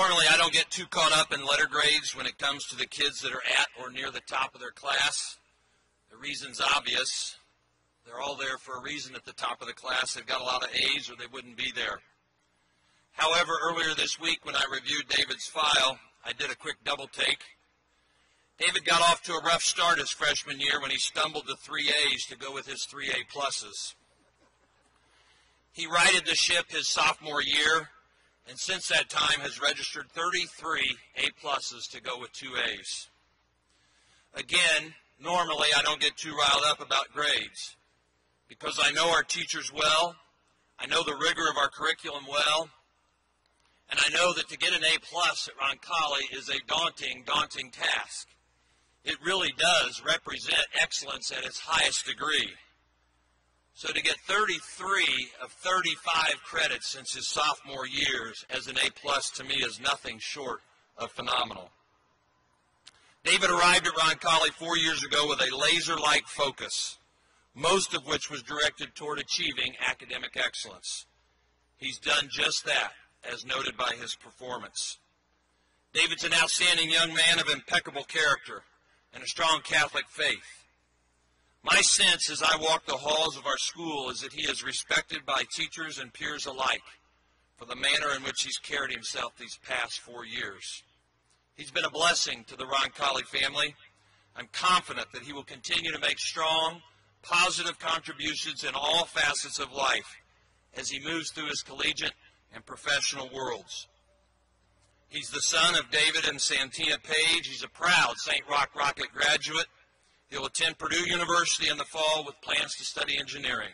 Normally, I don't get too caught up in letter grades when it comes to the kids that are at or near the top of their class. The reason's obvious. They're all there for a reason at the top of the class. They've got a lot of A's or they wouldn't be there. However, earlier this week when I reviewed David's file, I did a quick double take. David got off to a rough start his freshman year when he stumbled to 3 A's to go with his 3 A pluses. He righted the ship his sophomore year, and since that time has registered 33 A pluses to go with 2 A's. Again, normally I don't get too riled up about grades because I know our teachers well, I know the rigor of our curriculum well, and I know that to get an A plus at Roncalli is a daunting, daunting task. It really does represent excellence at its highest degree. So to get 33 of 35 credits since his sophomore years as an A plus to me is nothing short of phenomenal. David arrived at Roncalli 4 years ago with a laser-like focus, most of which was directed toward achieving academic excellence. He's done just that, as noted by his performance. David's an outstanding young man of impeccable character and a strong Catholic faith. My sense as I walk the halls of our school is that he is respected by teachers and peers alike for the manner in which he's carried himself these past 4 years. He's been a blessing to the Roncalli family. I'm confident that he will continue to make strong, positive contributions in all facets of life as he moves through his collegiate and professional worlds. He's the son of David and Santina Page. He's a proud St. Roch Rocket graduate. He'll attend Purdue University in the fall with plans to study engineering.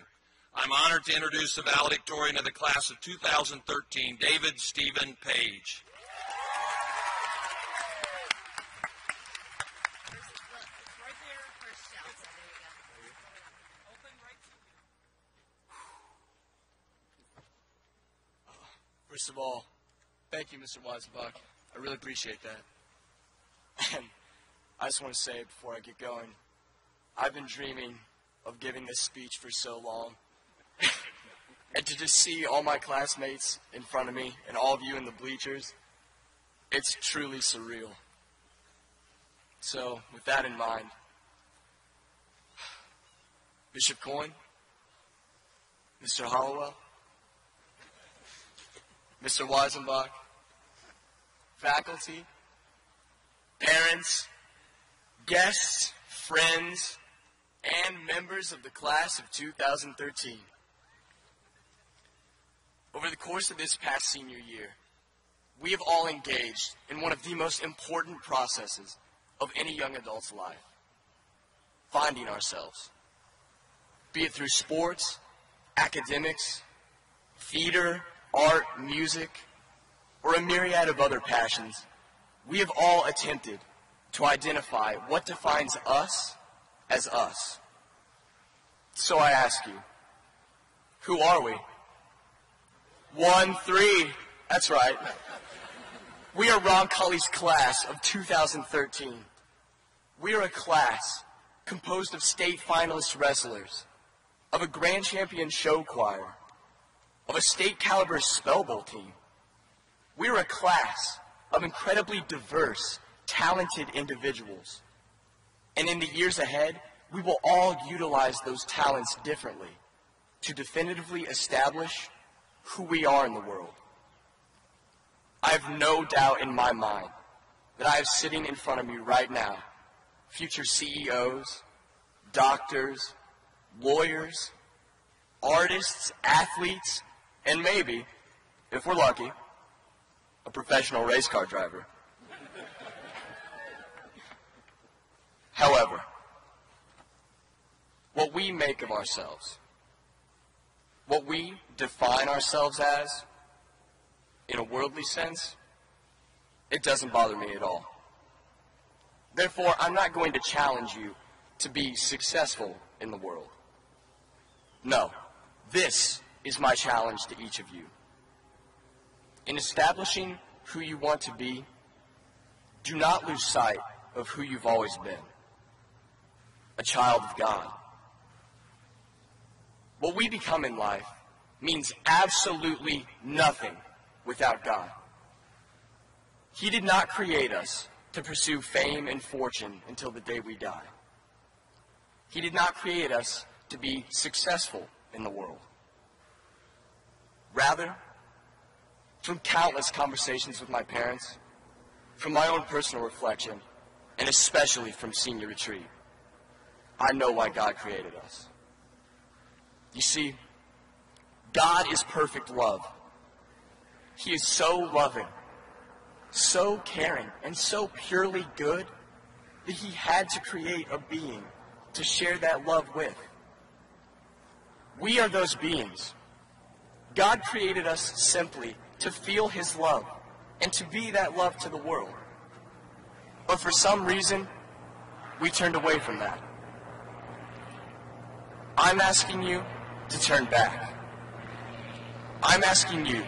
I'm honored to introduce the valedictorian of the class of 2013, David Stephen Page. First of all, thank you, Mr. Weisenbach. I really appreciate that. And I just want to say before I get going, I've been dreaming of giving this speech for so long. And to just see all my classmates in front of me and all of you in the bleachers, it's truly surreal. So, with that in mind, Bishop Coyne, Mr. Hollowell, Mr. Weisenbach, faculty, parents, guests, friends, and members of the class of 2013. Over the course of this past senior year, we have all engaged in one of the most important processes of any young adult's life, finding ourselves. Be it through sports, academics, theater, art, music, or a myriad of other passions, we have all attempted to identify what defines us as us. So I ask you, who are we? 1, 3, that's right. We are Roncalli's class of 2013. We are a class composed of state finalist wrestlers, of a grand champion show choir, of a state caliber spell bowl team. We are a class of incredibly diverse, talented individuals. And in the years ahead, we will all utilize those talents differently to definitively establish who we are in the world. I have no doubt in my mind that I have sitting in front of me right now future CEOs, doctors, lawyers, artists, athletes, and maybe, if we're lucky, a professional race car driver. However, what we make of ourselves, what we define ourselves as, in a worldly sense, it doesn't bother me at all. Therefore, I'm not going to challenge you to be successful in the world. No, this is my challenge to each of you. In establishing who you want to be, do not lose sight of who you've always been, a child of God. What we become in life means absolutely nothing without God. He did not create us to pursue fame and fortune until the day we die. He did not create us to be successful in the world. Rather, from countless conversations with my parents, from my own personal reflection, and especially from senior retreat, I know why God created us. You see, God is perfect love. He is so loving, so caring, and so purely good that he had to create a being to share that love with. We are those beings. God created us simply to feel his love and to be that love to the world. But for some reason, we turned away from that. I'm asking you to turn back. I'm asking you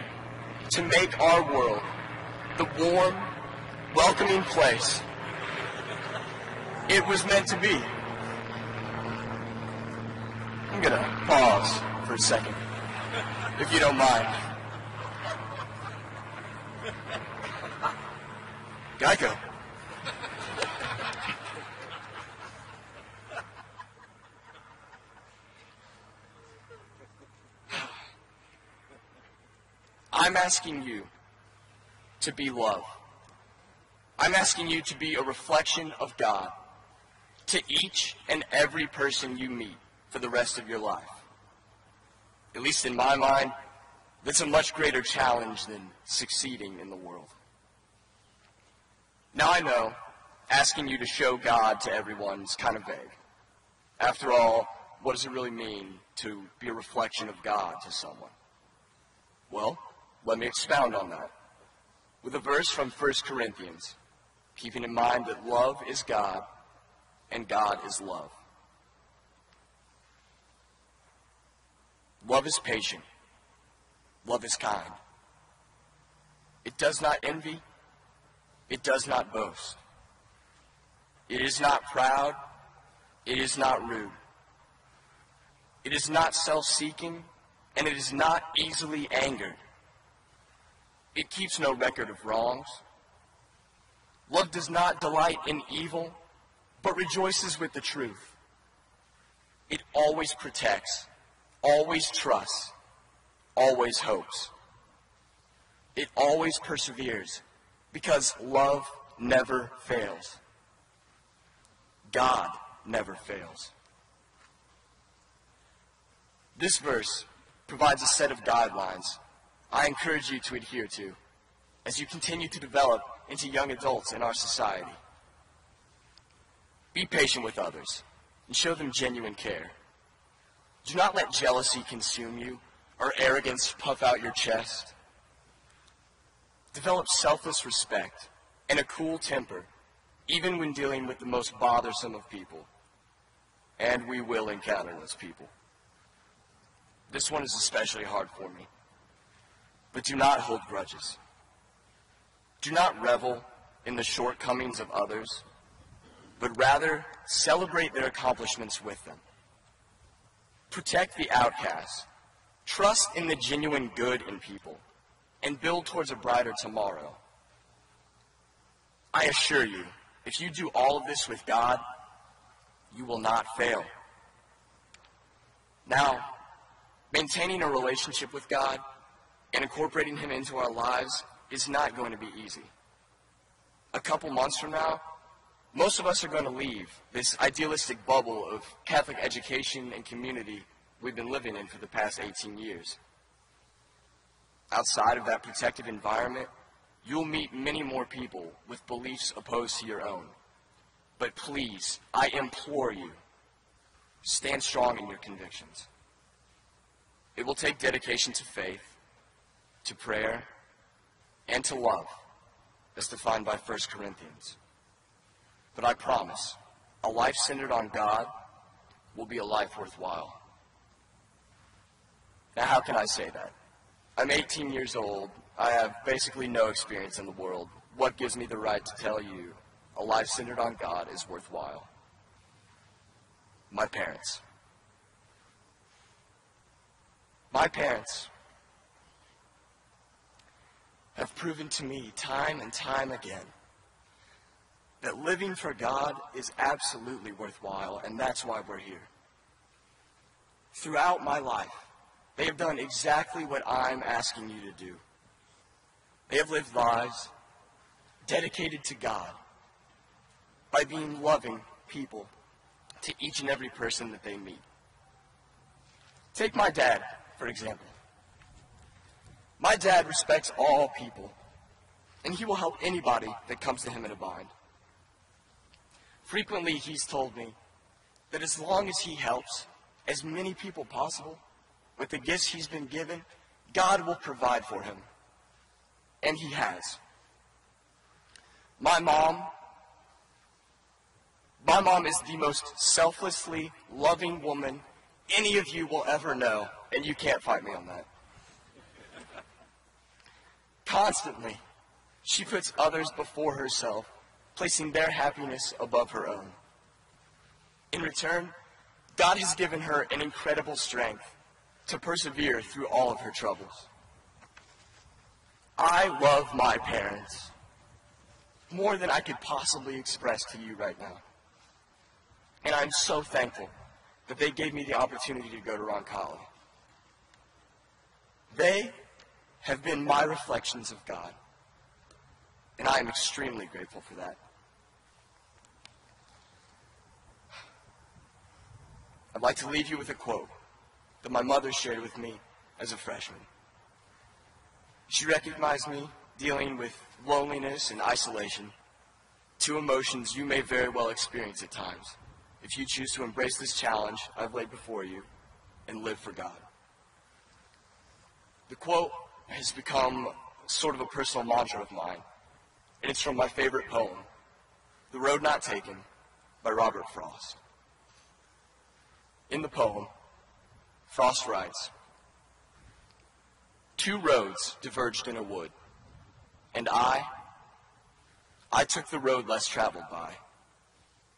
to make our world the warm, welcoming place it was meant to be. I'm going to pause for a second, if you don't mind. Geico. I'm asking you to be love. I'm asking you to be a reflection of God to each and every person you meet for the rest of your life. At least in my mind, that's a much greater challenge than succeeding in the world. Now I know asking you to show God to everyone is kind of vague. After all, what does it really mean to be a reflection of God to someone? Well, let me expound on that with a verse from 1 Corinthians, keeping in mind that love is God and God is love. Love is patient. Love is kind. It does not envy. It does not boast. It is not proud. It is not rude. It is not self-seeking, and it is not easily angered. It keeps no record of wrongs. Love does not delight in evil, but rejoices with the truth. It always protects, always trusts, always hopes. It always perseveres, because love never fails. God never fails. This verse provides a set of guidelines I encourage you to adhere to as you continue to develop into young adults in our society. Be patient with others and show them genuine care. Do not let jealousy consume you or arrogance puff out your chest. Develop selfless respect and a cool temper, even when dealing with the most bothersome of people. And we will encounter those people. This one is especially hard for me. But do not hold grudges. Do not revel in the shortcomings of others, but rather celebrate their accomplishments with them. Protect the outcast. Trust in the genuine good in people, and build towards a brighter tomorrow. I assure you, if you do all of this with God, you will not fail. Now, maintaining a relationship with God and incorporating him into our lives is not going to be easy. A couple months from now, most of us are going to leave this idealistic bubble of Catholic education and community we've been living in for the past 18 years. Outside of that protective environment, you'll meet many more people with beliefs opposed to your own. But please, I implore you, stand strong in your convictions. It will take dedication to faith, to prayer, and to love, as defined by 1 Corinthians. But I promise, a life centered on God will be a life worthwhile. Now, how can I say that? I'm 18 years old. I have basically no experience in the world. What gives me the right to tell you a life centered on God is worthwhile? My parents. My parents have proven to me time and time again that living for God is absolutely worthwhile, and that's why we're here. Throughout my life, they have done exactly what I'm asking you to do. They have lived lives dedicated to God by being loving people to each and every person that they meet. Take my dad, for example. My dad respects all people, and he will help anybody that comes to him in a bind. Frequently, he's told me that as long as he helps as many people possible with the gifts he's been given, God will provide for him. And he has. My mom is the most selflessly loving woman any of you will ever know, and you can't fight me on that. Constantly, she puts others before herself, placing their happiness above her own. In return, God has given her an incredible strength to persevere through all of her troubles. I love my parents more than I could possibly express to you right now. And I'm so thankful that they gave me the opportunity to go to Roncalli. They have been my reflections of God, and I am extremely grateful for that. I'd like to leave you with a quote that my mother shared with me as a freshman. She recognized me dealing with loneliness and isolation, two emotions you may very well experience at times if you choose to embrace this challenge I've laid before you and live for God. The quote has become sort of a personal mantra of mine, and it's from my favorite poem, The Road Not Taken by Robert Frost. In the poem, Frost writes, "Two roads diverged in a wood, and I took the road less traveled by,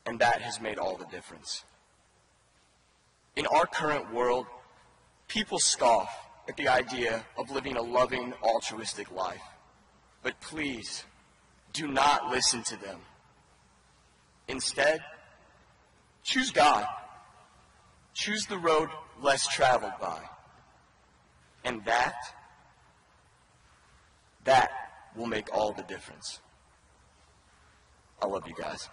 and that has made all the difference." In our current world, people scoff at the idea of living a loving, altruistic life. But please, do not listen to them. Instead, choose God. Choose the road less traveled by. And that will make all the difference. I love you guys.